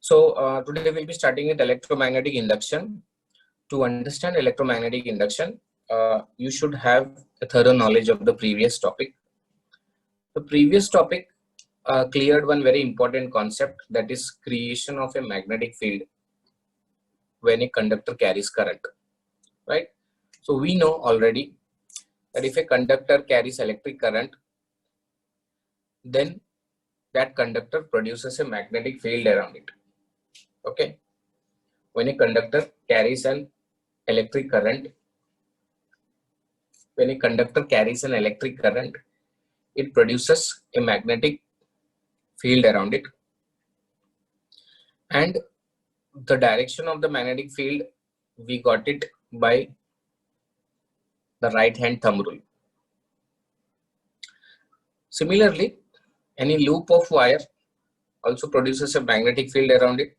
Today we'll be starting with electromagnetic induction. To understand electromagnetic induction, you should have a thorough knowledge of the previous topic. The previous topic cleared one very important concept, that is creation of a magnetic field when a conductor carries current, right? So we know already that if a conductor carries electric current, then that conductor produces a magnetic field around it. Okay, when a conductor carries an electric current, it produces a magnetic field around it, and the direction of the magnetic field we got it by the right hand thumb rule. Similarly, any loop of wire also produces a magnetic field around it,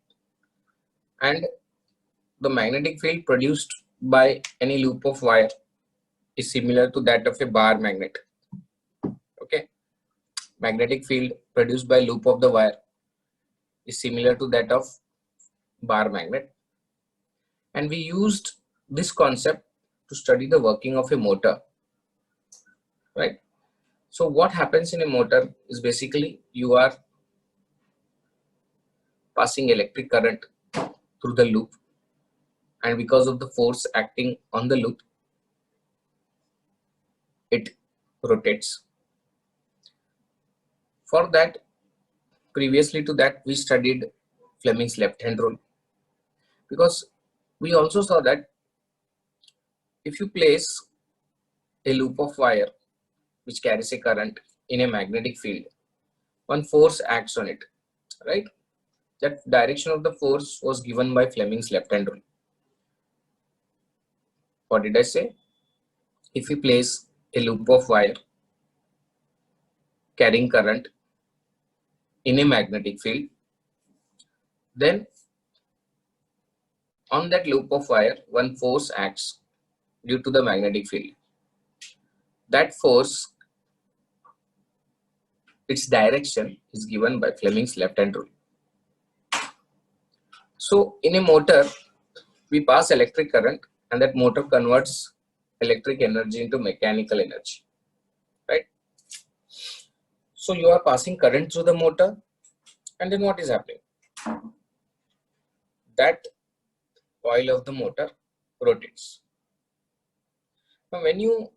and the magnetic field produced by any loop of wire is similar to that of a bar magnet. Okay, magnetic field produced by loop of the wire is similar to that of bar magnet, and we used this concept to study the working of a motor, right? So what happens in a motor is basically you are passing electric current through the loop, and because of the force acting on the loop, it rotates. For that, previously to that, we studied Fleming's left hand rule, because we also saw that if you place a loop of wire which carries a current in a magnetic field, one force acts on it, right? That direction of the force was given by Fleming's left hand rule. What did I say? If we place a loop of wire carrying current in a magnetic field, then on that loop of wire, one force acts due to the magnetic field. That force, its direction is given by Fleming's left hand rule. So in a motor, we pass electric current, and that motor converts electric energy into mechanical energy, right? So you are passing current through the motor, and then what is happening? That coil of the motor rotates. Now when you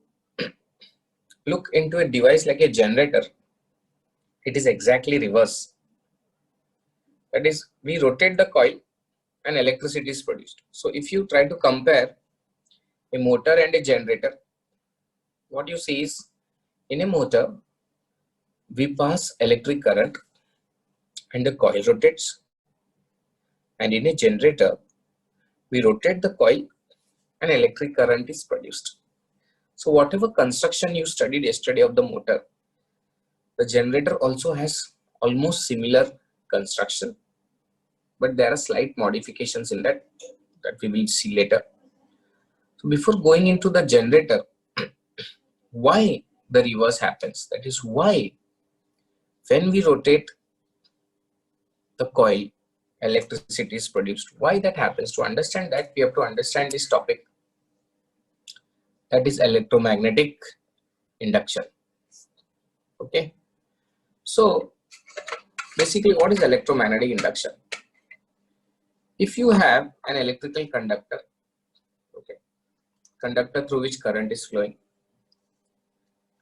look into a device like a generator, it is exactly reverse. That is, we rotate the coil and electricity is produced. So if you try to compare a motor and a generator, what you see is, in a motor, we pass electric current and the coil rotates, and in a generator, we rotate the coil and electric current is produced. So whatever construction you studied yesterday of the motor, the generator also has almost similar construction, but there are slight modifications in that we will see later. So before going into the generator, why the reverse happens? That is, why when we rotate the coil, electricity is produced. Why that happens? To understand that, we have to understand this topic, that is electromagnetic induction. Okay, so basically, what is electromagnetic induction? If you have an electrical conductor, okay, conductor through which current is flowing,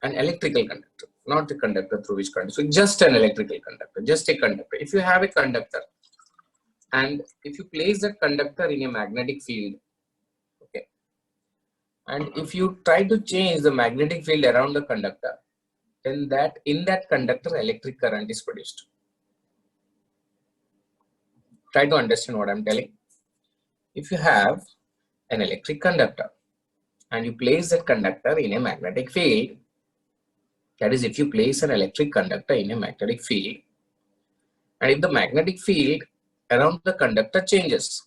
an electrical conductor, not the conductor through which current, so just an electrical conductor, just a conductor. If you have a conductor, and if you place that conductor in a magnetic field, okay, and if you try to change the magnetic field around the conductor, then that in that conductor electric current is produced. Try to understand what I'm telling. If you have an electric conductor and you place that conductor in a magnetic field, that is, if you place an electric conductor in a magnetic field, and if the magnetic field around the conductor changes,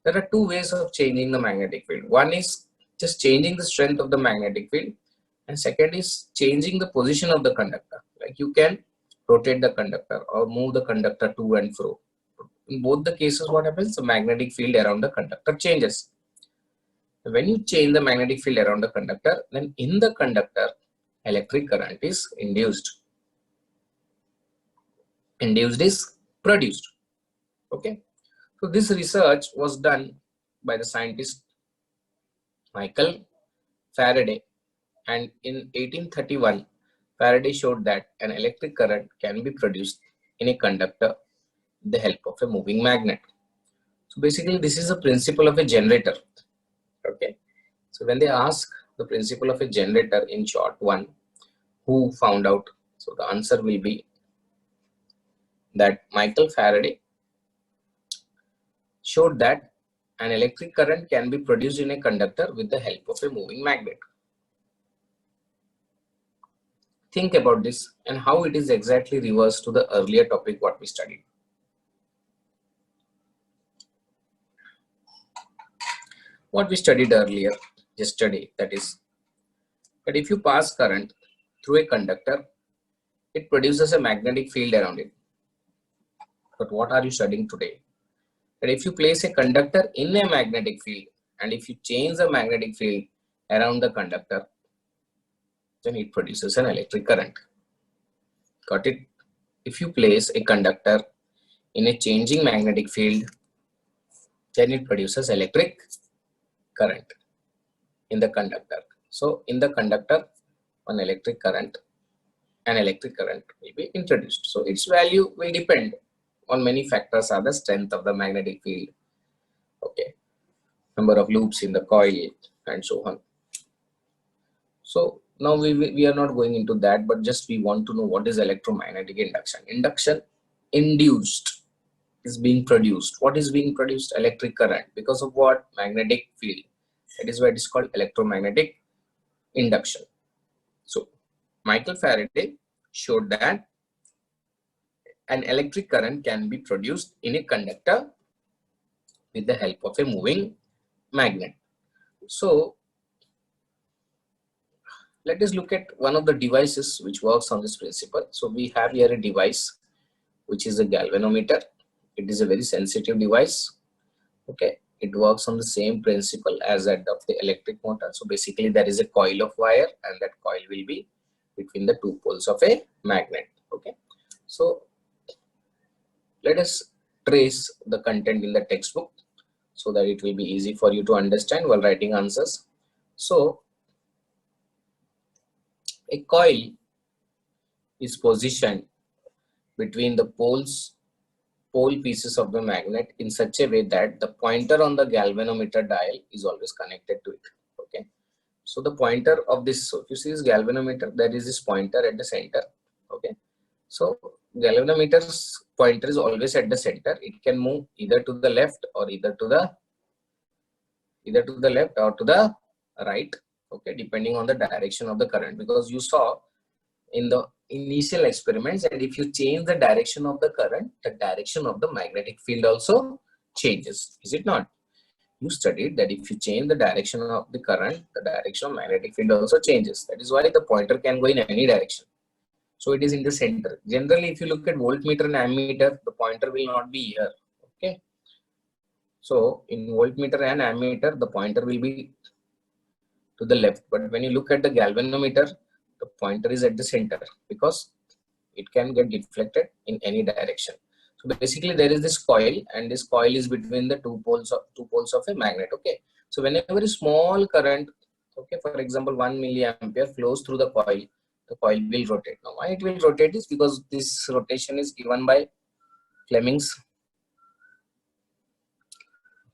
there are two ways of changing the magnetic field. One is just changing the strength of the magnetic field, and second is changing the position of the conductor. Like you can rotate the conductor or move the conductor to and fro. In both the cases, what happens? The magnetic field around the conductor changes. When you change the magnetic field around the conductor, then in the conductor, electric current is induced. Induced is produced. Okay. So this research was done by the scientist Michael Faraday, and in 1831, Faraday showed that an electric current can be produced in a conductor with the help of a moving magnet. So basically, this is a principle of a generator. Okay. So when they ask the principle of a generator in short one, who found out? So the answer will be that Michael Faraday showed that an electric current can be produced in a conductor with the help of a moving magnet. Think about this and how it is exactly reversed to the earlier topic what we studied. What we studied earlier, yesterday, that is, that if you pass current through a conductor, it produces a magnetic field around it. But what are you studying today? That if you place a conductor in a magnetic field and if you change the magnetic field around the conductor, then it produces an electric current. Got it? If you place a conductor in a changing magnetic field, then it produces electric current in the conductor. So in the conductor, an electric current will be introduced. So its value will depend on many factors, are the strength of the magnetic field, okay, number of loops in the coil, and so on. So now we are not going into that, but just we want to know what is electromagnetic induction. Induction induced is being produced. What is being produced? Electric current. Because of what? Magnetic field. That is why it is called electromagnetic induction. So Michael Faraday showed that an electric current can be produced in a conductor with the help of a moving magnet. So let us look at one of the devices which works on this principle. So we have here a device which is a galvanometer. It is a very sensitive device. Okay, it works on the same principle as that of the electric motor. So basically there is a coil of wire and that coil will be between the two poles of a magnet. Okay, so let us trace the content in the textbook so that it will be easy for you to understand while writing answers. So a coil is positioned between the pole pieces of the magnet in such a way that the pointer on the galvanometer dial is always connected to it. Okay, so the pointer of this, so if you see this galvanometer, there is this pointer at the center. Okay, so galvanometer's pointer is always at the center. It can move either to the left or either to the left or to the right. Okay, depending on the direction of the current, because you saw in the initial experiments and if you change the direction of the current, the direction of the magnetic field also changes. Is it not? You studied that if you change the direction of the current, the direction of magnetic field also changes. That is why the pointer can go in any direction. So it is in the center. Generally, if you look at voltmeter and ammeter, the pointer will not be here. Okay. So in voltmeter and ammeter, the pointer will be to the left. But when you look at the galvanometer, the pointer is at the center because it can get deflected in any direction. So basically there is this coil and this coil is between the two poles of a magnet. Okay, so whenever a small current, okay, for example 1 milliampere flows through the coil will rotate. Now why it will rotate is because this rotation is given by Fleming's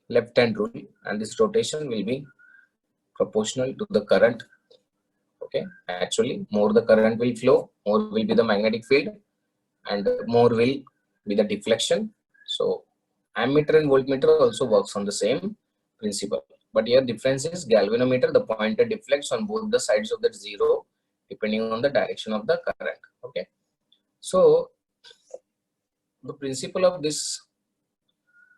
left hand rule, and this rotation will be proportional to the current. Okay, actually more the current will flow, more will be the magnetic field and more will be the deflection. So ammeter and voltmeter also works on the same principle, but here difference is galvanometer, the pointer deflects on both the sides of the zero depending on the direction of the current. Okay, so the principle of this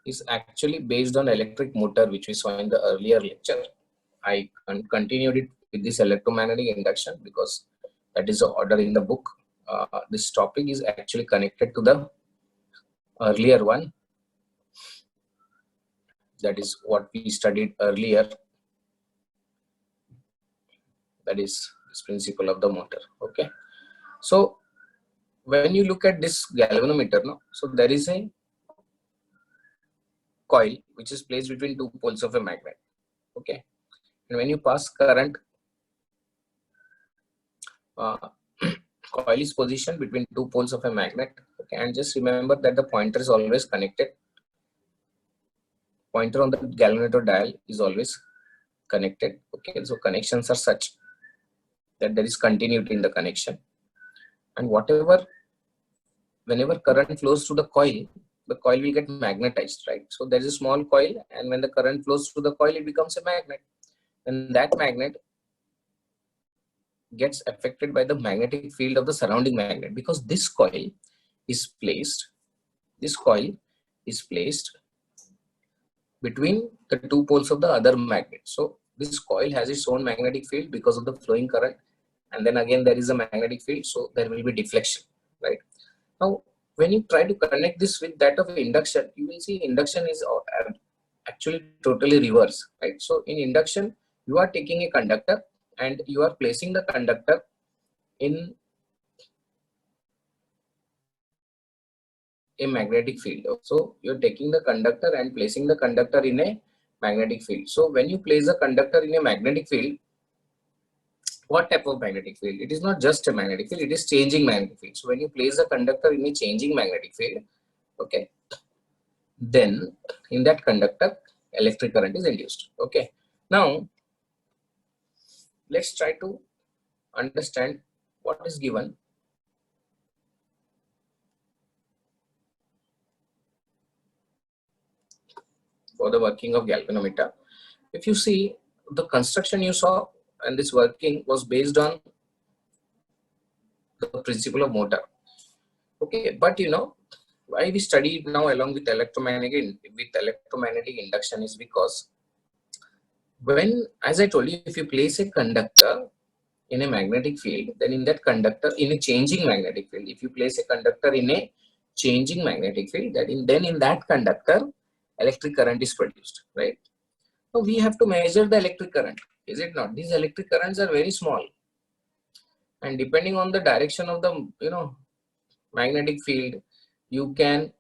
is actually based on electric motor, which we saw in the earlier lecture. I continued it with this electromagnetic induction because that is the order in the book. This topic is actually connected to the earlier one. That is what we studied earlier. That is this principle of the motor. Okay. So when you look at this galvanometer, no, so there is a coil which is placed between two poles of a magnet. Okay. And when you pass current, coil is positioned between two poles of a magnet. Okay. And just remember that the pointer is always connected. Pointer on the galvanometer dial is always connected. Okay. So connections are such that there is continuity in the connection. And whenever current flows through the coil will get magnetized, right? So there is a small coil, and when the current flows through the coil, it becomes a magnet. And that magnet gets affected by the magnetic field of the surrounding magnet, because this coil is placed between the two poles of the other magnet. So this coil has its own magnetic field because of the flowing current, and then again there is a magnetic field, so there will be deflection, right? Now when you try to connect this with that of induction, you will see induction is actually totally reverse, right? So in induction, you are taking a conductor and you are placing the conductor in a magnetic field. So you're taking the conductor and placing the conductor in a magnetic field. So when you place a conductor in a magnetic field, what type of magnetic field? It is not just a magnetic field, it is changing magnetic field. So when you place a conductor in a changing magnetic field, okay, then in that conductor, electric current is induced. Okay. Now let's try to understand what is given for the working of galvanometer. If you see the construction you saw, and this working was based on the principle of motor. Okay, but you know why we study now along with electromagnetic induction is because when, as I told you, if you place a conductor in a magnetic field, then in that conductor, in a changing magnetic field, if you place a conductor in a changing magnetic field, then in that conductor, electric current is produced, right? So we have to measure the electric current, is it not? These electric currents are very small, and depending on the direction of the magnetic field, you can,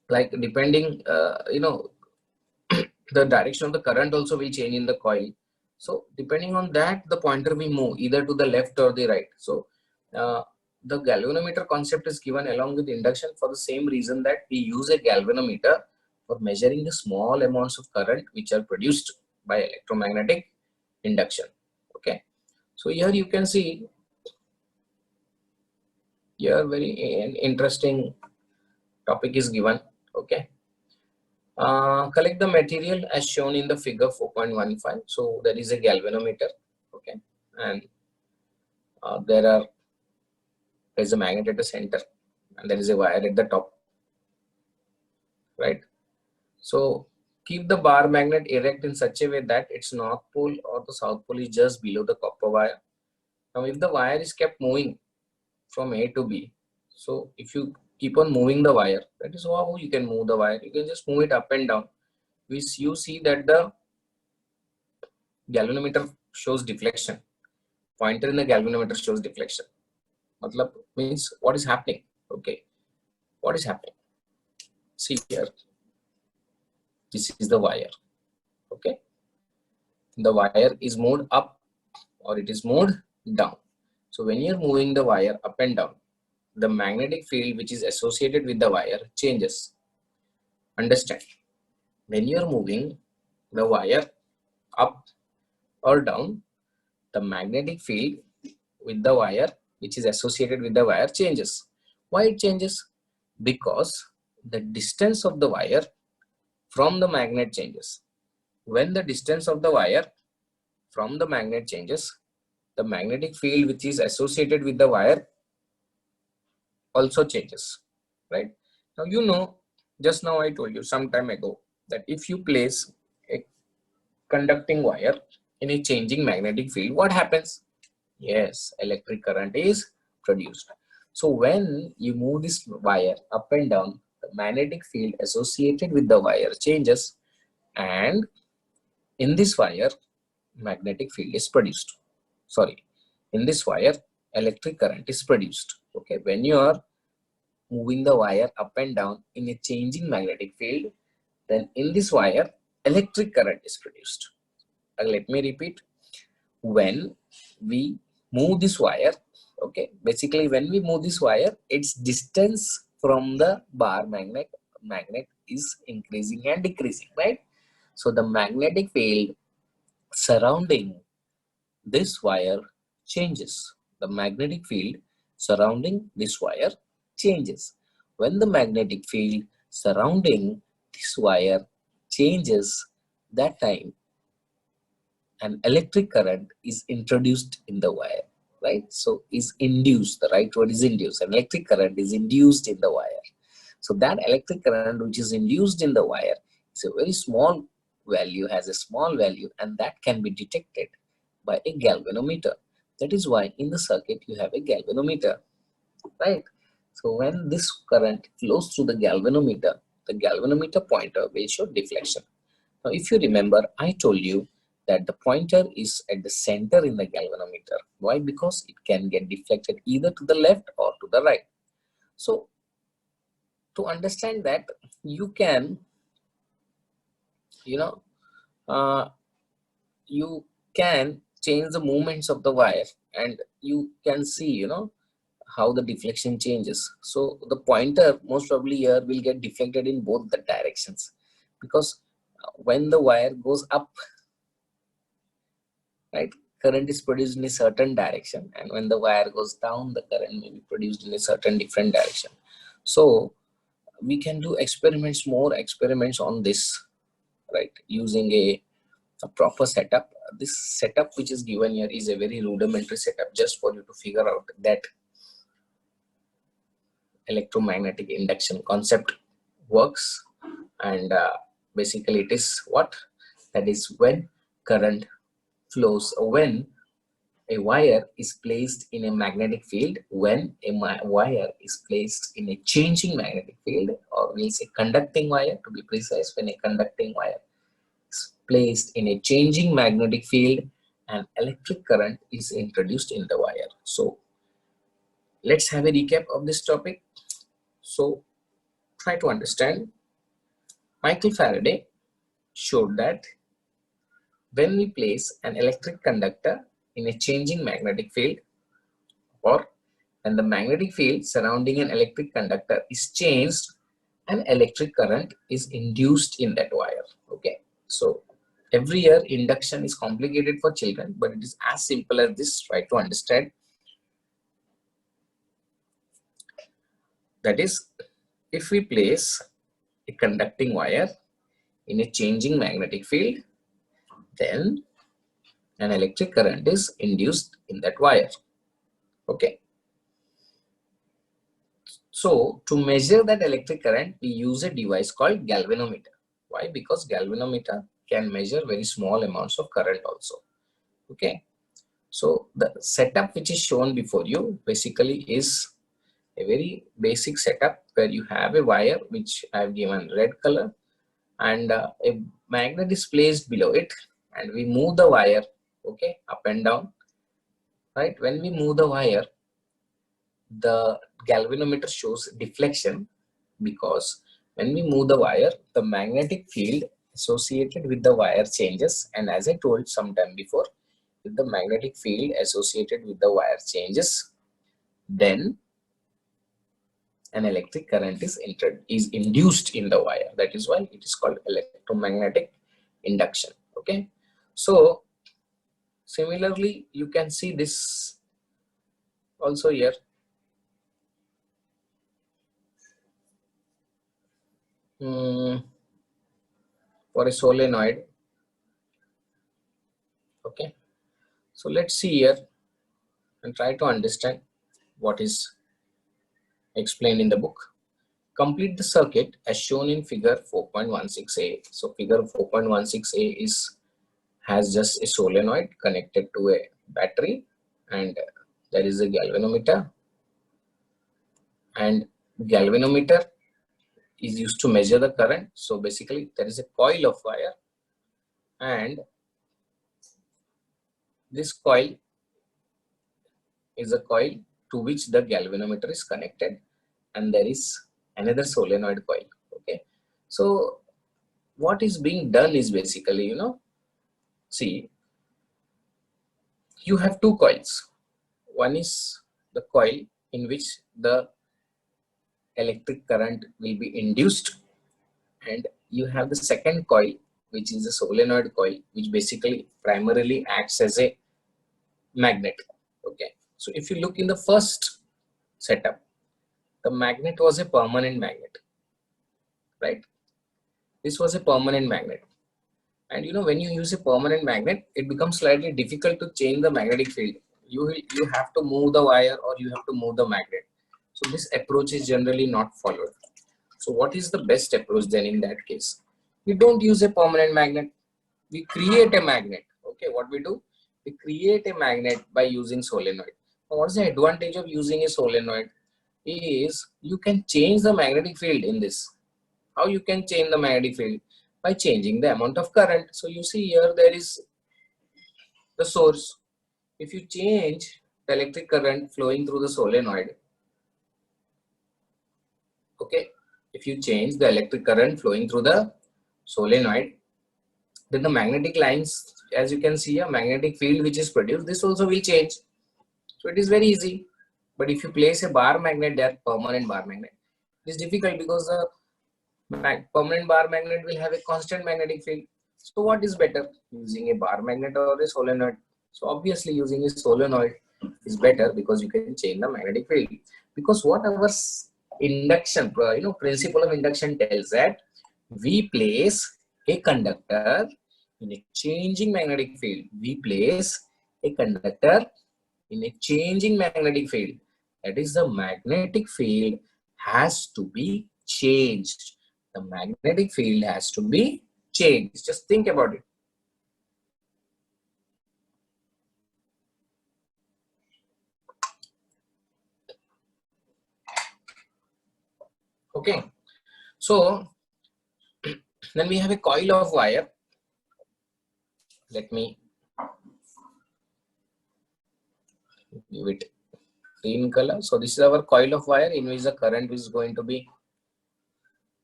like, depending the direction of the current also will change in the coil. So depending on that, the pointer will move either to the left or the right. So the galvanometer concept is given along with induction for the same reason that we use a galvanometer for measuring the small amounts of current which are produced by electromagnetic induction. Okay. So here you can see, here very interesting topic is given. Okay. Collect the material as shown in the figure 4.15. So there is a galvanometer, okay, and there is a magnet at the center, and there is a wire at the top, right? So keep the bar magnet erect in such a way that its north pole or the south pole is just below the copper wire. Now if the wire is kept moving from A to B, so if you keep on moving the wire, that is how you can move the wire. You can just move it up and down. You see that the galvanometer shows deflection. Pointer in the galvanometer shows deflection. Matlab means what is happening? Okay, what is happening? See here, this is the wire. Okay, the wire is moved up or it is moved down. So when you're moving the wire up and down, the magnetic field which is associated with the wire changes. Understand? When you're moving the wire up or down, the magnetic field with the wire which is associated with the wire changes. Why it changes? Because the distance of the wire from the magnet changes. When the distance of the wire from the magnet changes, the magnetic field which is associated with the wire also changes, right? Now you know, just now I told you some time ago that if you place a conducting wire in a changing magnetic field, what happens? Yes, electric current is produced. So when you move this wire up and down, the magnetic field associated with the wire changes, and in this wire magnetic field is produced. Sorry, in this wire electric current is produced. Okay, when you are moving the wire up and down in a changing magnetic field, then in this wire electric current is produced. Let me repeat. When we move this wire, okay, basically when we move this wire, its distance from the bar magnet is increasing and decreasing, right? So the magnetic field surrounding this wire changes. The magnetic field surrounding this wire changes. When the magnetic field surrounding this wire changes, that time an electric current is introduced in the wire, right? So is induced, the right word is induced. An electric current is induced in the wire. So that electric current which is induced in the wire is a very small value, has a small value, and that can be detected by a galvanometer. That is why in the circuit you have a galvanometer, right? So when this current flows through the galvanometer pointer will show deflection. Now if you remember, I told you that the pointer is at the center in the galvanometer. Why? Because it can get deflected either to the left or to the right. So to understand that, you can, you can change the movements of the wire, and you can see, how the deflection changes. So the pointer most probably here will get deflected in both the directions, because when the wire goes up, right, current is produced in a certain direction, and when the wire goes down, the current may be produced in a certain different direction. So we can do more experiments on this, right, using a proper setup. This setup which is given here is a very rudimentary setup, just for you to figure out that electromagnetic induction concept works. And basically it is what, that is when current flows, when a wire is placed in a magnetic field, when a wire is placed in a changing magnetic field, or we'll say conducting wire to be precise, when a conducting wire is placed in a changing magnetic field and electric current is introduced in the wire. So let's have a recap of this topic. So try to understand. Michael Faraday showed that when we place an electric conductor in a changing magnetic field, or when the magnetic field surrounding an electric conductor is changed, an electric current is induced in that wire. Okay, so every year induction is complicated for children, but it is as simple as this. Try to understand. That is, if we place a conducting wire in a changing magnetic field, then an electric current is induced in that wire. Okay, so to measure that electric current, we use a device called galvanometer. Why? Because galvanometer can measure very small amounts of current also. Okay, so the setup which is shown before you basically is a very basic setup, where you have a wire which I have given red color, and a magnet is placed below it, and we move the wire, okay, up and down, right? When we move the wire, the galvanometer shows deflection, because when we move the wire, the magnetic field associated with the wire changes, and as I told sometime before, if the magnetic field associated with the wire changes, then an electric current is induced in the wire. That is why it is called electromagnetic induction. Okay, so similarly you can see this also here. For a solenoid. Okay, so let's see here and try to understand what is explained in the book. Complete the circuit as shown in figure 4.16a. So figure 4.16a has just a solenoid connected to a battery, and there is a galvanometer, and galvanometer is used to measure the current. So basically there is a coil of wire, and this coil is a coil to which the galvanometer is connected, and there is another solenoid coil. Okay, so what is being done is basically, see, you have two coils. One is the coil in which the electric current will be induced, and you have the second coil, which is a solenoid coil, which basically primarily acts as a magnet. Okay, so if you look in the first setup, the magnet was a permanent magnet, right? This was a permanent magnet, and when you use a permanent magnet, it becomes slightly difficult to change the magnetic field. You have to move the wire, or you have to move the magnet. So this approach is generally not followed. So what is the best approach then in that case? We don't use a permanent magnet, we create a magnet. Okay, what we do, we create a magnet by using solenoid. Now, what's the advantage of using a solenoid is you can change the magnetic field in this. How you can change the magnetic field? By changing the amount of current. So you see here there is the source. If you change the electric current flowing through the solenoid, okay, if you change the electric current flowing through the solenoid, then the magnetic lines, as you can see, a magnetic field which is produced, this also will change. So it is very easy. But if you place a bar magnet there, permanent bar magnet, it is difficult because the permanent bar magnet will have a constant magnetic field. So what is better, using a bar magnet or a solenoid? So obviously using a solenoid is better because you can change the magnetic field. Because what our induction, principle of induction tells that we place a conductor in a changing magnetic field. We place a conductor in a changing magnetic field. That is, the magnetic field has to be changed. The magnetic field has to be changed. Just think about it. Okay, so then we have a coil of wire. Let me give it green color. So this is our coil of wire in which the current is going to be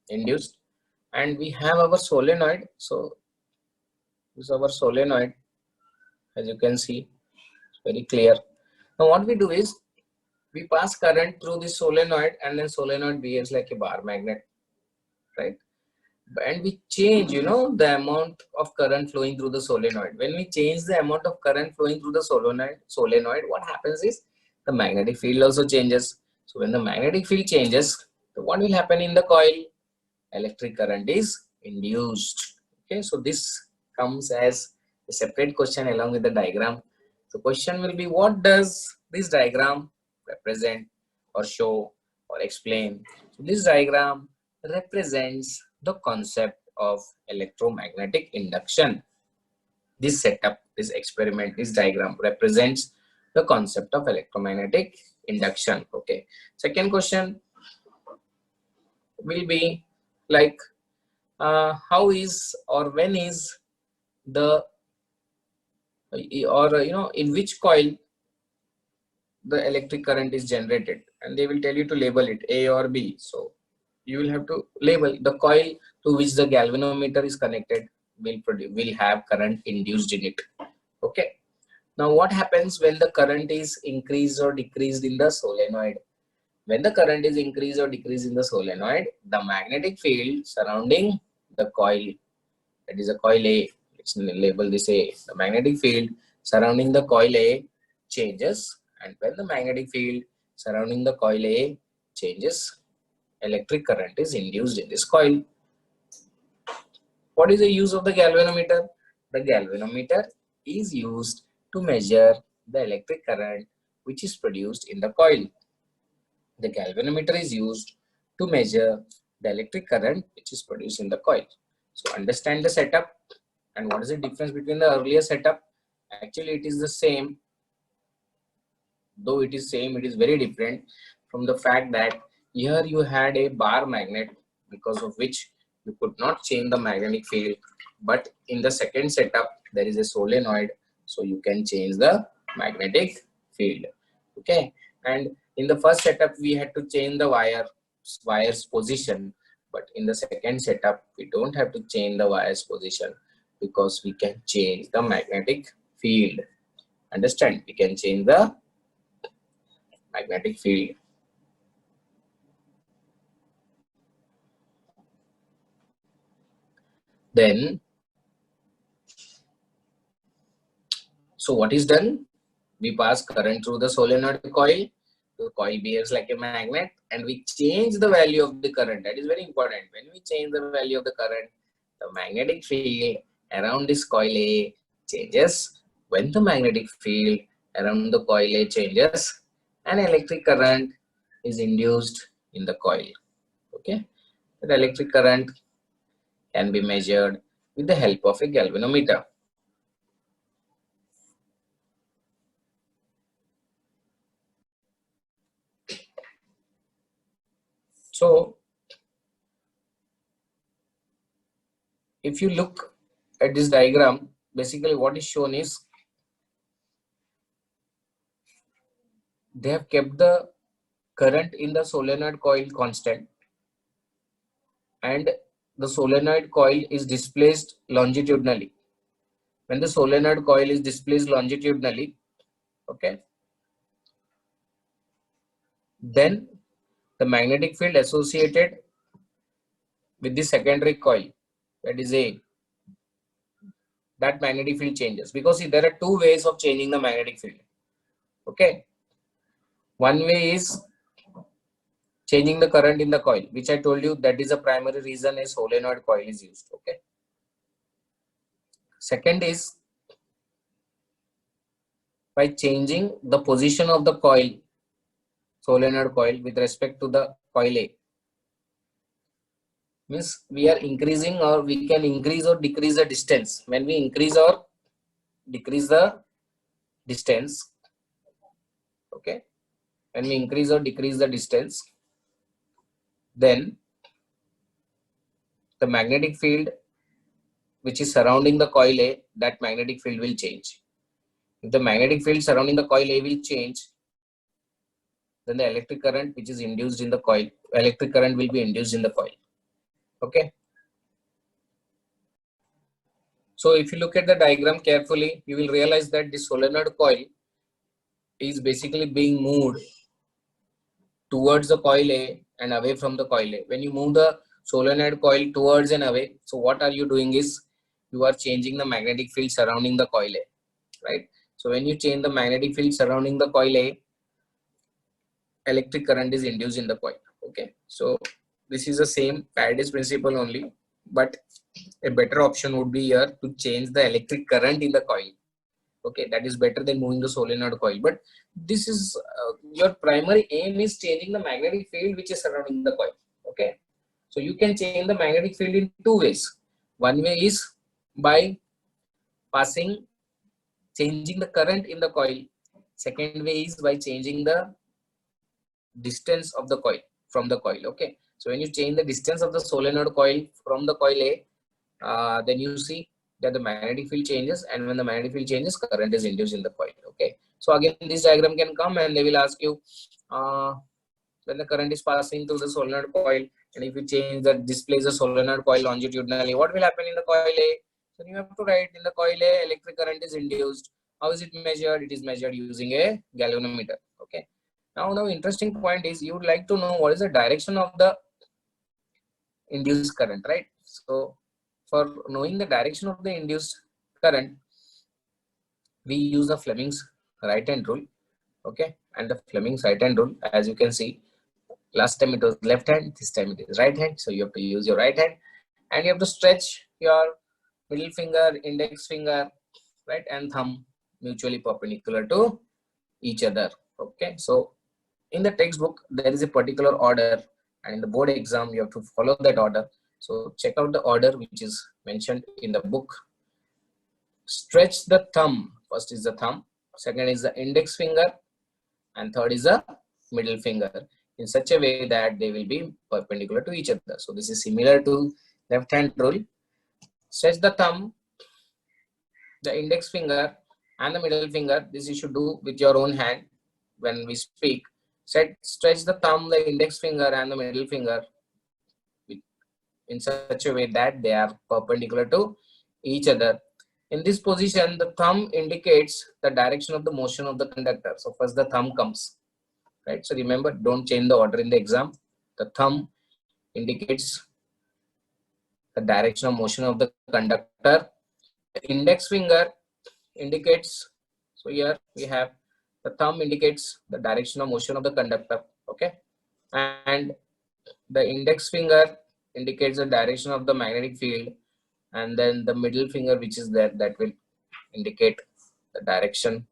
induced, and we have our solenoid. So this is our solenoid, as you can see, it's very clear. Now what we do is we pass current through the solenoid, and then solenoid behaves like a bar magnet, right? And we change, the amount of current flowing through the solenoid. When we change the amount of current flowing through the solenoid, what happens is the magnetic field also changes. So when the magnetic field changes, what will happen in the coil? Electric current is induced. Okay, so this comes as a separate question along with the diagram. So question will be, what does this diagram represent or show or explain? So this diagram represents the concept of electromagnetic induction. This setup, this experiment, this diagram represents the concept of electromagnetic induction. Okay, second question will be like, how is or when is the in which coil the electric current is generated, and they will tell you to label it A or B. So you will have to label the coil to which the galvanometer is connected will have current induced in it. Okay, now what happens when the current is increased or decreased in the solenoid? When the current is increased or decreased in the solenoid, the magnetic field surrounding the coil, that is a coil A, let's label this A, the magnetic field surrounding the coil A changes, and when the magnetic field surrounding the coil A changes, electric current is induced in this coil. What is the use of the galvanometer? The galvanometer is used to measure the electric current which is produced in the coil. The galvanometer is used to measure the electric current which is produced in the coil. So understand the setup, and what is the difference between the earlier setup? Actually, it is the same. Though it is same, it is very different from the fact that here you had a bar magnet, because of which you could not change the magnetic field, but in the second setup there is a solenoid, so you can change the magnetic field. Okay, and in the first setup we had to change the wire's position, but in the second setup we don't have to change the wire's position because we can change the magnetic field. Understand? We can change the magnetic field. Then, so what is done? We pass current through the solenoid coil. The coil behaves like a magnet, and we change the value of the current. That is very important. When we change the value of the current, the magnetic field around this coil A changes. When the magnetic field around the coil A changes, an electric current is induced in the coil. Okay, the electric current can be measured with the help of a galvanometer. So, if you look at this diagram, basically what is shown is they have kept the current in the solenoid coil constant, and the solenoid coil is displaced longitudinally. When the solenoid coil is displaced longitudinally, okay, then the magnetic field associated with the secondary coil, that is A, that magnetic field changes, because see, there are two ways of changing the magnetic field. Okay, one way is changing the current in the coil, which I told you that is a primary reason a solenoid coil is used. Okay, second is by changing the position of the coil, solenoid coil, with respect to the coil A. Means we are increasing, or we can increase or decrease the distance. When we increase or decrease the distance, okay, when we increase or decrease the distance, then the magnetic field which is surrounding the coil A, that magnetic field will change. If the magnetic field surrounding the coil A will change, then the electric current which is induced in the coil, electric current will be induced in the coil. Okay. So if you look at the diagram carefully, you will realize that the solenoid coil is basically being moved towards the coil A and away from the coil A. When you move the solenoid coil towards and away, so what are you doing is you are changing the magnetic field surrounding the coil A, right? So when you change the magnetic field surrounding the coil A, electric current is induced in the coil. Okay, so this is the same Faraday's principle only, but a better option would be here to change the electric current in the coil. Okay, that is better than moving the solenoid coil, but this is your primary aim is changing the magnetic field which is surrounding the coil. Okay, so you can change the magnetic field in two ways. One way is by changing the current in the coil. Second way is by changing the distance of the coil from the coil. Okay, so when you change the distance of the solenoid coil from the coil A, then you see that the magnetic field changes, and when the magnetic field changes, current is induced in the coil. Okay, so again this diagram can come and they will ask you when the current is passing through the solenoid coil, and if you change the displace the solenoid coil longitudinally, what will happen in the coil A? So you have to write in the coil A, electric current is induced. How is it measured? It is measured using a galvanometer. Okay, now interesting point is you would like to know what is the direction of the induced current, right? So for knowing the direction of the induced current, we use the Fleming's right hand rule. Okay, and the Fleming's right hand rule, as you can see, last time it was left hand, this time it is right hand, so you have to use your right hand, and you have to stretch your middle finger, index finger, right, and thumb mutually perpendicular to each other. Okay, so in the textbook there is a particular order, and in the board exam you have to follow that order. So check out the order which is mentioned in the book. Stretch the thumb. First is the thumb, second is the index finger, and third is the middle finger, in such a way that they will be perpendicular to each other. So this is similar to left hand rule. Stretch the thumb, the index finger and the middle finger. This you should do with your own hand when we speak. Stretch the thumb, the index finger and the middle finger in such a way that they are perpendicular to each other. In this position, the thumb indicates the direction of the motion of the conductor. So first the thumb comes, right? So remember, don't change the order in the exam. The thumb indicates the direction of motion of the conductor. The index finger indicates, so here we have the thumb indicates the direction of motion of the conductor, okay? And the index finger indicates the direction of the magnetic field, and then the middle finger, which is there, that will indicate the direction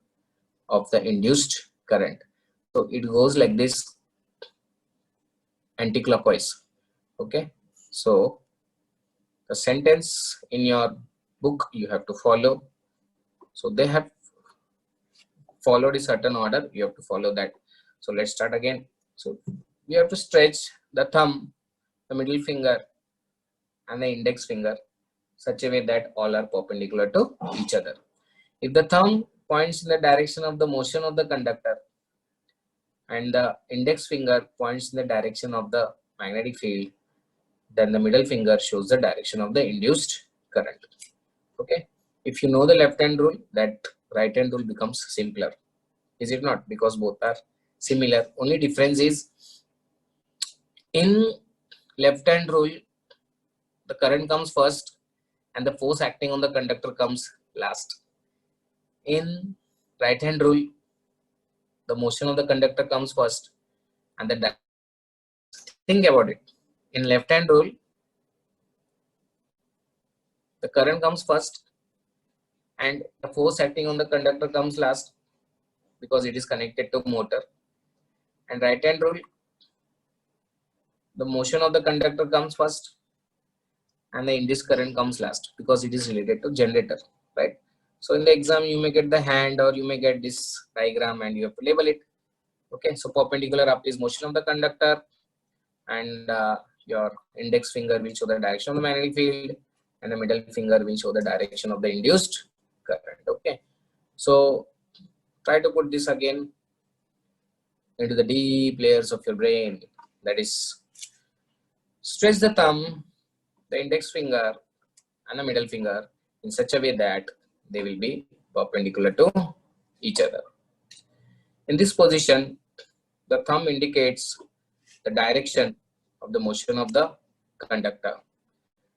of the induced current. So it goes like this, anti-clockwise, okay? So the sentence in your book you have to follow. So they have followed a certain order, you have to follow that. So let's start again. So you have to stretch the thumb, the middle finger and the index finger such a way that all are perpendicular to each other. If the thumb points in the direction of the motion of the conductor and the index finger points in the direction of the magnetic field, then the middle finger shows the direction of the induced current. Okay. If you know the left hand rule, that right hand rule becomes simpler. Is it not? Because both are similar. Only difference is in left hand rule, the current comes first and the force acting on the conductor comes last. In right hand rule, the motion of the conductor comes first and the think about it. In left hand rule, the current comes first and the force acting on the conductor comes last because it is connected to motor. And right hand rule, the motion of the conductor comes first and the induced current comes last because it is related to generator, right? So in the exam you may get the hand or you may get this diagram and you have to label it. Okay, so perpendicular up is motion of the conductor and your index finger will show the direction of the magnetic field and the middle finger will show the direction of the induced current. Okay, so try to put this again into the deep layers of your brain. That is, stretch the thumb, the index finger and the middle finger in such a way that they will be perpendicular to each other. In this position, the thumb indicates the direction of the motion of the conductor.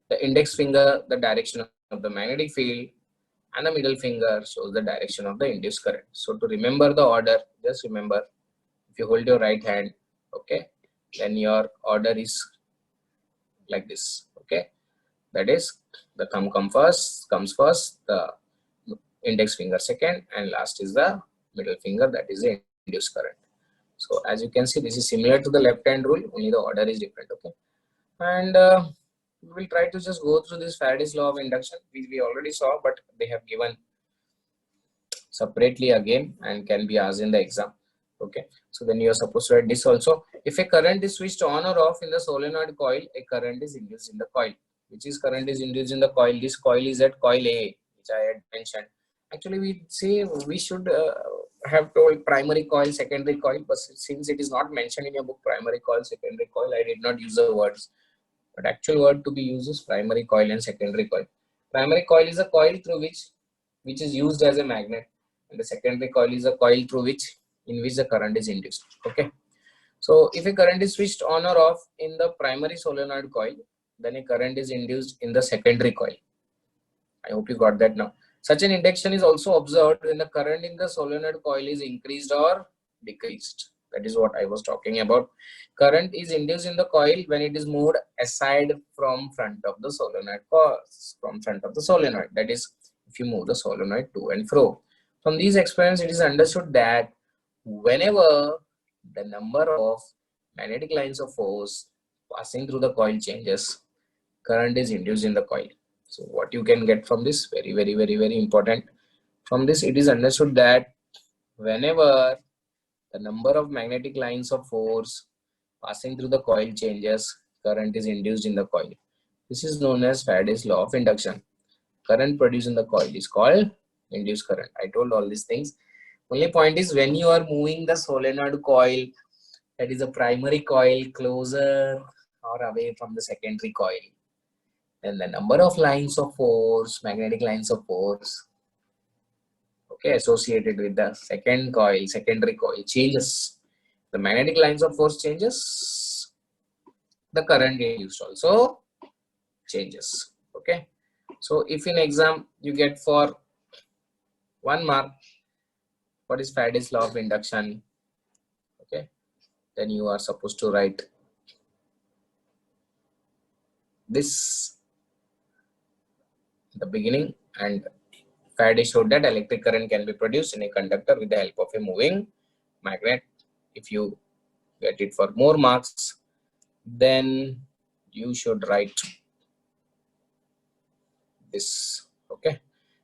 The index finger, the direction of the magnetic field, and the middle finger shows the direction of the induced current. So to remember the order, just remember, if you hold your right hand, okay, then your order is like this, okay? That is, the thumb comes first, the index finger second, and last is the middle finger, that is the induced current. So as you can see, this is similar to the left hand rule, only the order is different, okay? And we will try to just go through this Faraday's law of induction, which we already saw, but they have given separately again and can be asked in the exam. Okay, so then you are supposed to write this also. If a current is switched on or off in the solenoid coil, a current is induced in the coil. Which is current is induced in the coil? This coil is at coil A, which I had mentioned. Actually, we say we should have told primary coil, secondary coil, but since it is not mentioned in your book, primary coil, secondary coil, I did not use the words. But actual word to be used is primary coil and secondary coil. Primary coil is a coil through which is used as a magnet, and the secondary coil is a coil through in which the current is induced. Okay, so if a current is switched on or off in the primary solenoid coil, then a current is induced in the secondary coil. I hope you got that now. Such an induction is also observed when the current in the solenoid coil is increased or decreased. That is what I was talking about. Current is induced in the coil when it is moved aside from front of the solenoid coil, from front of the solenoid. That is, if you move the solenoid to and fro. From these experiments, it is understood that whenever the number of magnetic lines of force passing through the coil changes, current is induced in the coil. So what you can get from this, very important. From this, it is understood that whenever the number of magnetic lines of force passing through the coil changes, current is induced in the coil. This is known as Faraday's law of induction. Current produced in the coil is called induced current. I told all these things. Only point is when you are moving the solenoid coil, that is a primary coil, closer or away from the secondary coil, then the number of lines of force, magnetic lines of force, okay, associated with the secondary coil changes. The magnetic lines of force changes, the current induced also changes. Okay, so if in exam you get for 1 mark, what is Faraday's law of induction? Okay, then you are supposed to write this in the beginning, and Faraday showed that electric current can be produced in a conductor with the help of a moving magnet. If you get it for more marks, then you should write this. Okay,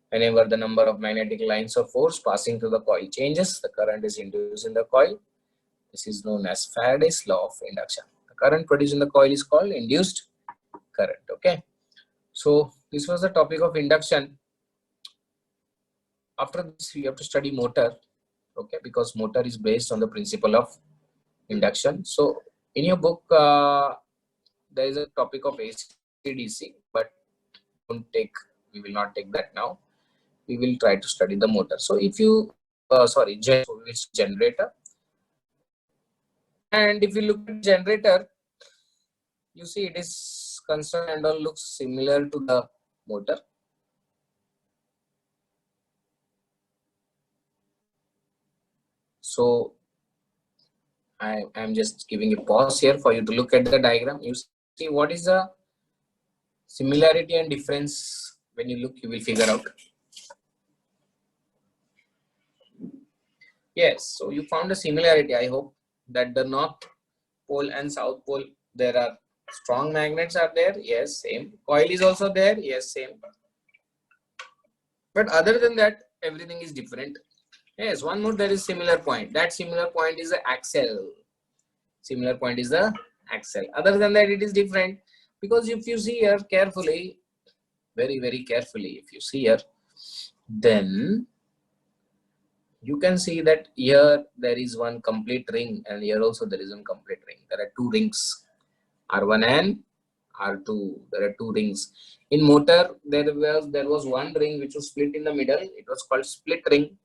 whenever the number of magnetic lines of force passing through the coil changes, the current is induced in the coil. This is known as Faraday's law of induction. The current produced in the coil is called induced current. Okay, so this was the topic of induction. After this, we have to study motor. Okay, because motor is based on the principle of induction. So in your book, there is a topic of AC/DC, but we will not take that now. We will try to study the motor. So if you, it's generator. And if you look at generator, you see it is constructed and all looks similar to the motor. So I am just giving a pause here for you to look at the diagram. You see what is the similarity and difference. When you look, you will figure out. Yes, so you found a similarity. I hope that the north pole and south pole, there are strong magnets are there. Yes, same. Coil is also there. Yes, same. But other than that, everything is different. Yes, one more, there is similar point. That similar point is the axle. Similar point is the axle. Other than that, it is different. Because if you see here carefully, very, very carefully, if you see here, then you can see that here there is one complete ring, and here also there is one complete ring. There are two rings, R1 and R2. There are two rings. In motor, there was one ring which was split in the middle. It was called split ring.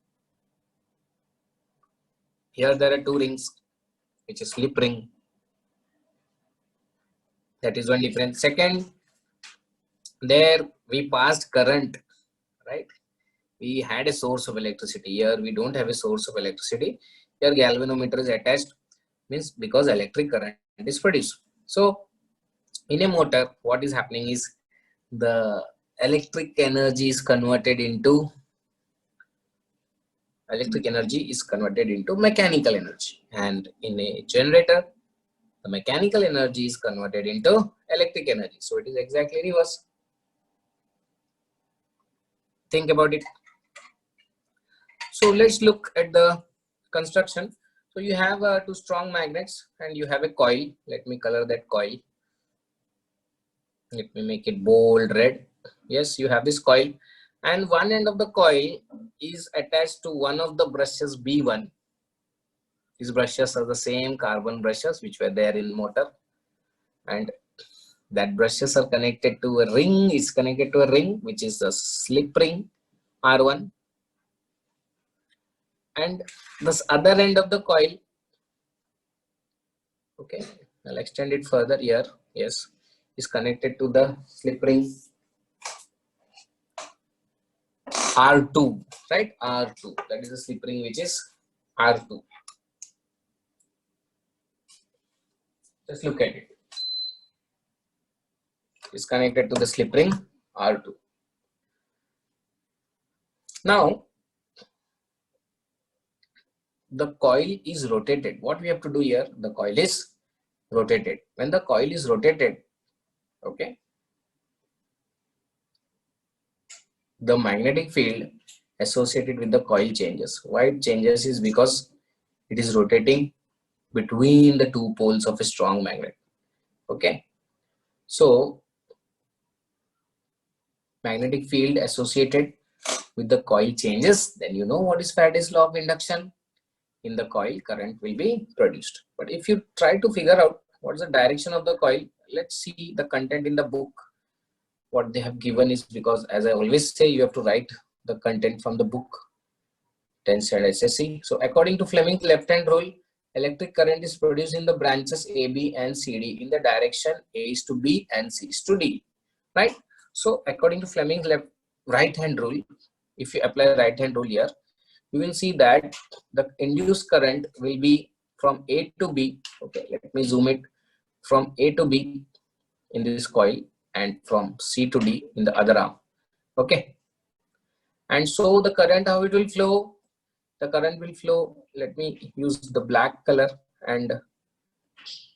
Here there are two rings, which is slip ring. That is one difference. Second, there we passed current, right? We had a source of electricity. Here we don't have a source of electricity. Here galvanometer is attached, means because electric current is produced. So in a motor, what is happening is the electric energy is converted into mechanical energy, and in a generator, the mechanical energy is converted into electric energy. So it is exactly reverse. Think about it. So let's look at the construction. So you have two strong magnets and you have a coil. Let me color that coil. Let me make it bold red. Yes, you have this coil, and one end of the coil is attached to one of the brushes B1. These brushes are the same carbon brushes which were there in motor, and that brushes are connected to a ring. Is connected to a ring which is the slip ring R1, and this other end of the coil, okay, I'll extend it further here. Yes, is connected to the slip ring R2, right? R2, that is the slip ring which is R2. Just look at it. Is connected to the slip ring R2. Now the coil is rotated. What we have to do here, the coil is rotated. When the coil is rotated, okay, the magnetic field associated with the coil changes. Why it changes is because it is rotating between the two poles of a strong magnet. Okay, so magnetic field associated with the coil changes, then you know what is Faraday's law of induction. In the coil, current will be produced. But if you try to figure out what is the direction of the coil, let's see the content in the book. What they have given is, because as I always say, you have to write the content from the book, 10th standard SSC. So according to Fleming's left-hand rule, electric current is produced in the branches A, B and C, D in the direction A is to B and C is to D, right? So according to Fleming's right-hand rule, if you apply right-hand rule here, you will see that the induced current will be from A to B. Okay, let me zoom it, from A to B in this coil and from C to D in the other arm. Okay, and so the current, how it will flow? The current will flow, let me use the black color, and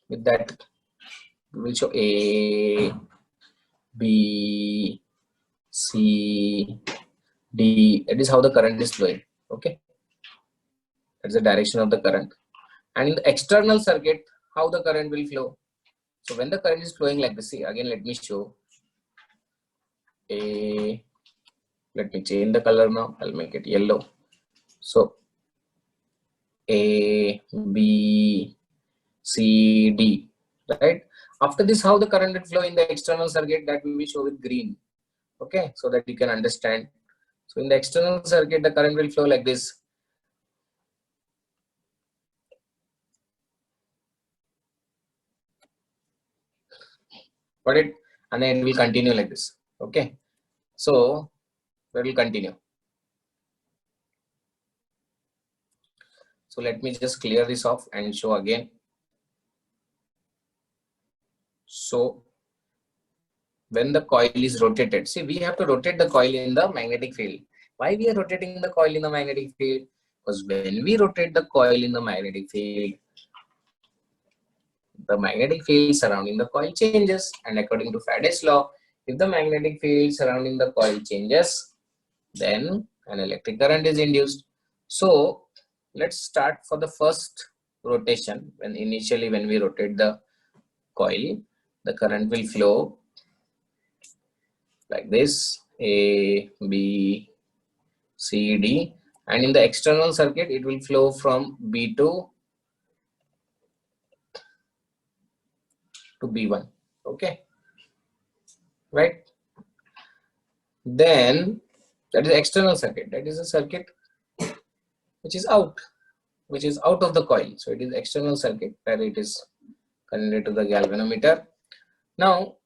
with that we will show A, B, C, D. That is how the current is flowing. Okay, that's the direction of the current. And in the external circuit, how the current will flow? So when the current is flowing like this, see again, let me show A. Let me change the color now. I'll make it yellow. So A, B, C, D, right? After this, how the current will flow in the external circuit, that will be shown with green. Okay, so that you can understand. So in the external circuit, the current will flow like this. Got it? And then it will continue like this. Okay, so it will continue. So let me just clear this off and show again. So when the coil is rotated, see, we have to rotate the coil in the magnetic field. Why we are rotating the coil in the magnetic field? Because when we rotate the coil in the magnetic field, the magnetic field surrounding the coil changes. And according to Faraday's law, if the magnetic field surrounding the coil changes, then an electric current is induced. So let's start for the first rotation. When we rotate the coil, the current will flow like this, A, B, C, D, and in the external circuit it will flow from B to B1. Okay, right? Then that is external circuit. That is a circuit which is out of the coil. So it is external circuit where it is connected to the galvanometer. Now,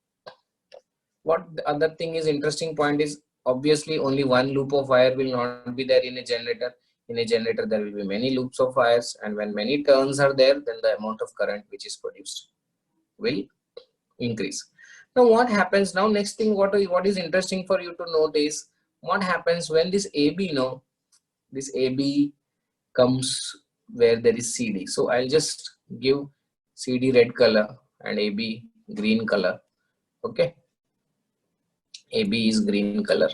what the other thing is interesting point is, obviously only one loop of wire will not be there in a generator. In a generator, there will be many loops of wires, and when many turns are there, then the amount of current which is produced will increase. Now, what happens now? Next thing, what is interesting for you to note is what happens when this AB, this AB comes where there is CD. So I'll just give CD red color and AB green color. Okay, AB is green color.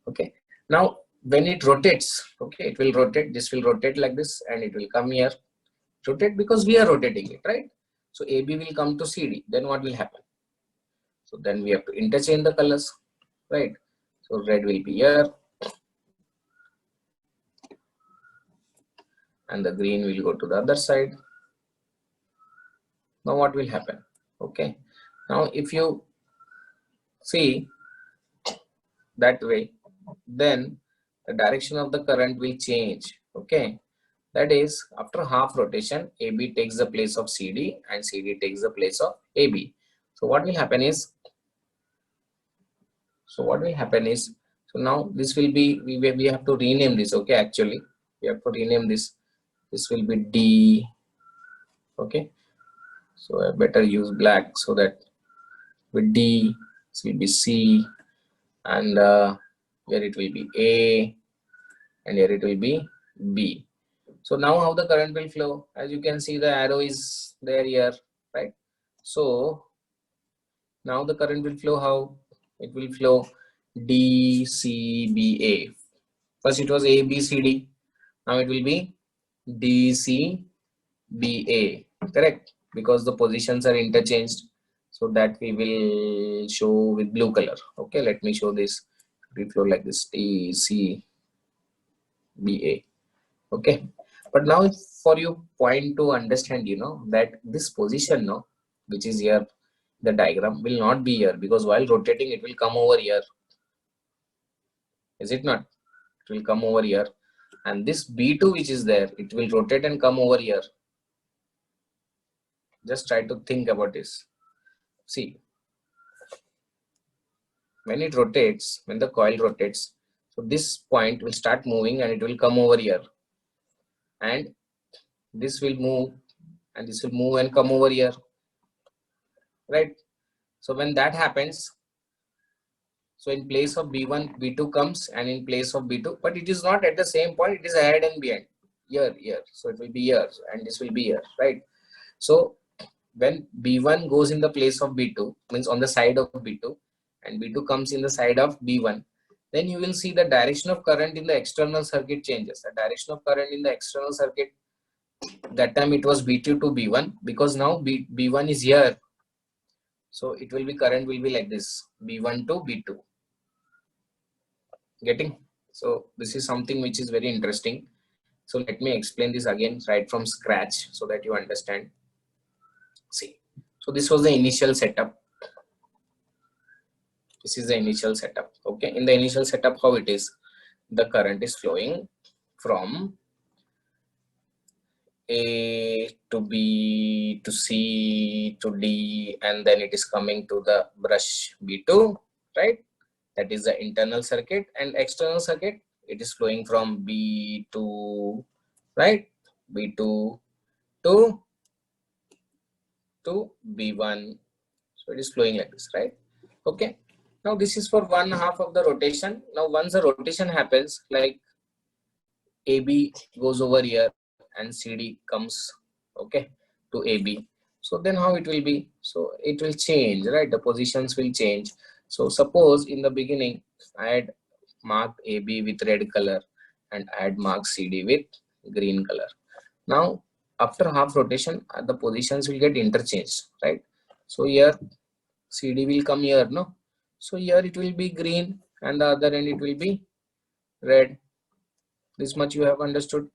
Okay, now when it rotates, okay, it will rotate, this will rotate like this, and it will come here, rotate, because we are rotating it, right? So AB will come to CD, then what will happen? So then we have to interchange the colors, right? So red will be here and the green will go to the other side. Now what will happen? Okay, now if you see that way, then the direction of the current will change. Okay, that is, after half rotation, AB takes the place of CD and CD takes the place of AB. So what will happen is, so now this will be, we have to rename this. Okay, actually we have to rename this. This will be D. Okay, so I better use black so that with D, this will be C, and here it will be A, and here it will be B. So now how the current will flow? As you can see, the arrow is there here, right? So now the current will flow how? It will flow D, C, B, A. First it was A, B, C, D. Now it will be D, C, B, A. Correct? Because the positions are interchanged. So that we will show with blue color. Okay, let me show this free flow like this, T C B A. Okay, but now for you point to understand, that this position, which is here, the diagram will not be here, because while rotating it will come over here, is it not? It will come over here, and this B2 which is there, it will rotate and come over here. Just try to think about this. See, when it rotates, when the coil rotates, so this point will start moving and it will come over here, and this will move, and this will move and come over here, right? So when that happens, so in place of B1, B2 comes, and in place of B2, but it is not at the same point, it is ahead and behind, here. So it will be here, and this will be here, right? So when B1 goes in the place of B2, means on the side of B2, and B2 comes in the side of B1, then you will see the direction of current in the external circuit changes. The direction of current in the external circuit, that time it was B2 to B1, because now B1 is here. So it will be, current will be like this, B1 to B2. Getting? So this is something which is very interesting. So let me explain this again right from scratch so that you understand. See, so this was the initial setup. This is the initial setup. Okay, in the initial setup, how it is, the current is flowing from A to B to C to D, and then it is coming to the brush B2, right? That is the internal circuit. And external circuit, it is flowing from B2, right? B2 to B1. So it is flowing like this, right? Okay. Now this is for 1/2 of the rotation. Now once the rotation happens, like AB goes over here and CD comes, okay, to AB. So then how it will be? So it will change, right? The positions will change. So suppose in the beginning I had marked AB with red color and I had marked CD with green color. Now after half rotation, the positions will get interchanged, right? So here CD will come here, no? So here it will be green, and the other end it will be red. This much you have understood?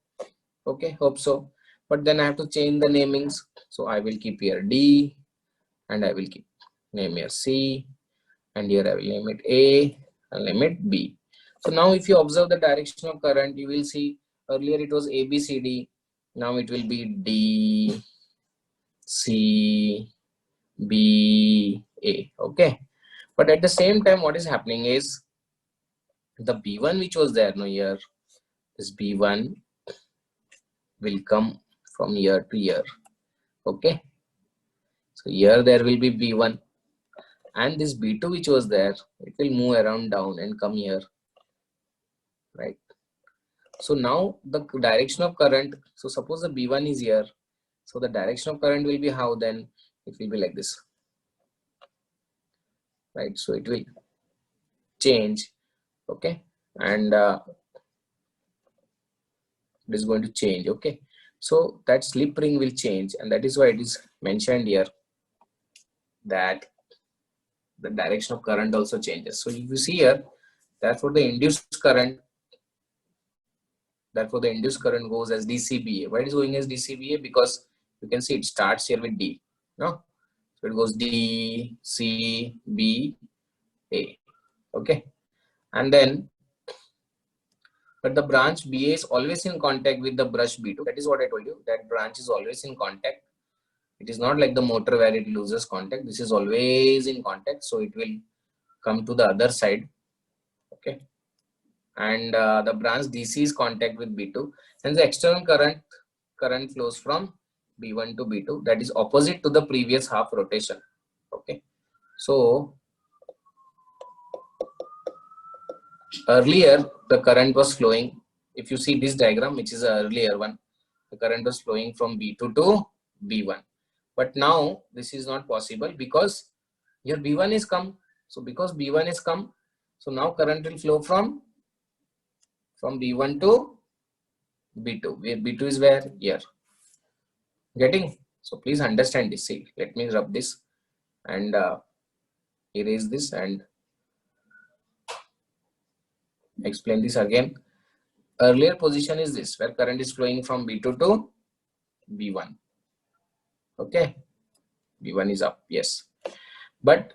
Okay, hope so. But then I have to change the namings. So I will keep here D, and I will keep name here C, and here I will name it A, and name it B. So now if you observe the direction of current, you will see earlier it was A, B, C, D. Now it will be D, C, B, A. Okay. But at the same time, what is happening is the B1 which was there, no, here, this B1 will come from here to here. Okay. So here there will be B1, and this B2 which was there, it will move around down and come here, right? So now the direction of current, so suppose the B1 is here, so the direction of current will be how? Then it will be like this, right? So it will change, okay, and it is going to change. Okay, so that slip ring will change, and that is why it is mentioned here that the direction of current also changes. So if you see here, therefore the induced current goes as DCBA. Why it is going as DCBA? Because you can see it starts here with D, no? So it goes D, C, B, A. Okay, and then but the branch BA is always in contact with the brush B2. That is what I told you, that branch is always in contact. It is not like the motor where it loses contact. This is always in contact, so it will come to the other side. Okay, and the branch DC is contact with B2, and the external current flows from B1 to B2, that is opposite to the previous half rotation. Okay, so earlier the current was flowing, if you see this diagram, which is an earlier one, the current was flowing from B2 to B1, but now this is not possible because here B1 is come. So because B1 is come, so now current will flow from B1 to B2, where B2 is where? Here. Getting? So please understand this. See, let me rub this. and erase this and explain this again. Earlier position is this, where current is flowing from B2 to B1. Okay, B1 is up, yes. But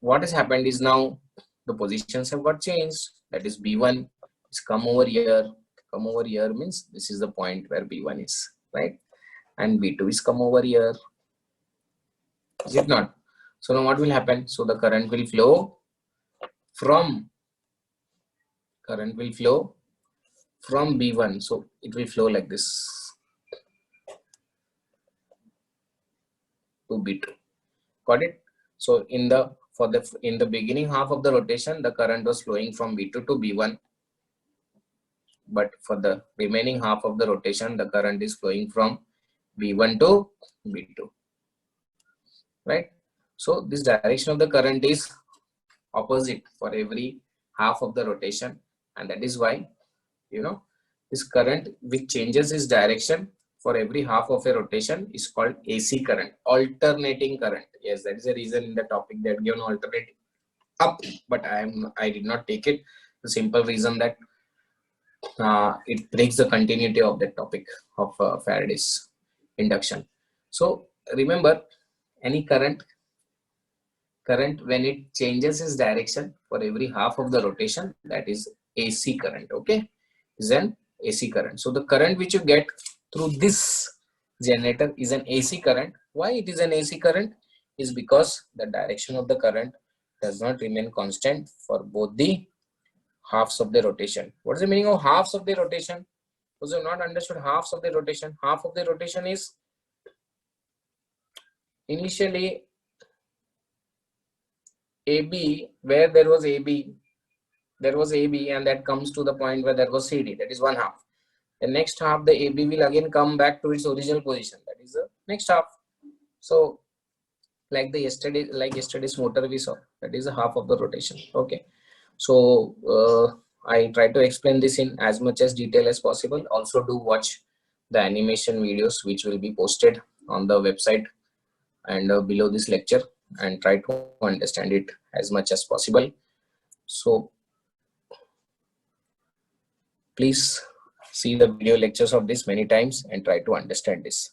what has happened is now the positions have got changed. That is B1 is come over here. Come over here means this is the point where B1 is, right? And B2 is come over here. Is it not? So now what will happen? So the current will flow from B1. So it will flow like this to B2. Got it? So in the beginning half of the rotation, the current was flowing from B2 to B1. But for the remaining half of the rotation, the current is flowing from B1 to B2. Right? So this direction of the current is opposite for every half of the rotation, and that is why, you know, this current which changes its direction for every half of a rotation is called AC current, alternating current. Yes, that is the reason in the topic that given alternating up, but I did not take it. The simple reason that it breaks the continuity of the topic of Faraday's induction. So remember, any current when it changes its direction for every half of the rotation, that is AC current. Okay, is an AC current. So the current which you get through this generator is an AC current. Why it is an AC current? Is because the direction of the current does not remain constant for both the halves of the rotation. What is the meaning of halves of the rotation? Those who have not understood halves of the rotation, half of the rotation is initially AB, where there was AB, and that comes to the point where there was CD, that is one half. The next half, the AB will again come back to its original position, that is the next half. So like yesterday's motor we saw, that is a half of the rotation. Okay, so I try to explain this in as much as detail as possible. Also do watch the animation videos which will be posted on the website and below this lecture, and try to understand it as much as possible. So please see the video lectures of this many times and try to understand this.